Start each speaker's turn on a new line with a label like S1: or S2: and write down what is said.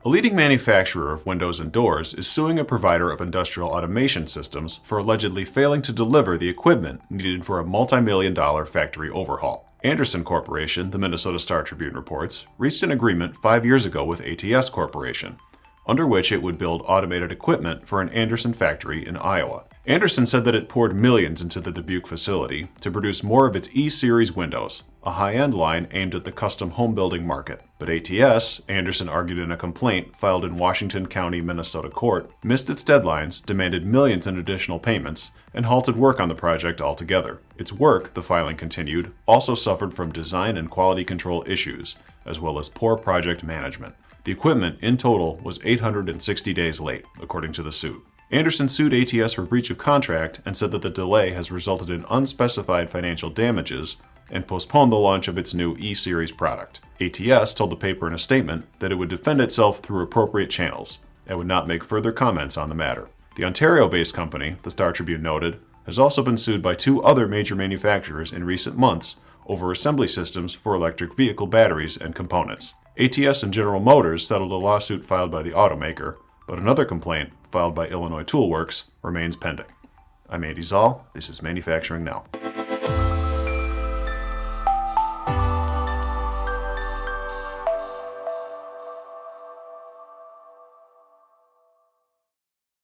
S1: A leading manufacturer of windows and doors is suing a provider of industrial automation systems for allegedly failing to deliver the equipment needed for a multi-million-dollar factory overhaul. Anderson Corporation, the Minnesota Star Tribune reports, reached an agreement 5 years ago with ATS Corporation, under which it would build automated equipment for an Anderson factory in Iowa. Anderson said that it poured millions into the Dubuque facility to produce more of its E-Series windows, a high-end line aimed at the custom home building market. But ATS, Anderson argued in a complaint filed in Washington County, Minnesota court, missed its deadlines, demanded millions in additional payments, and halted work on the project altogether. Its work, the filing continued, also suffered from design and quality control issues, as well as poor project management. The equipment, in total, was 860 days late, according to the suit. Anderson sued ATS for breach of contract and said that the delay has resulted in unspecified financial damages and postponed the launch of its new E-Series product. ATS told the paper in a statement that it would defend itself through appropriate channels and would not make further comments on the matter. The Ontario-based company, the Star Tribune noted, has also been sued by 2 other major manufacturers in recent months over assembly systems for electric vehicle batteries and components. ATS and General Motors settled a lawsuit filed by the automaker, but another complaint, filed by Illinois Tool Works, remains pending. I'm Andy Zoll. This is Manufacturing Now.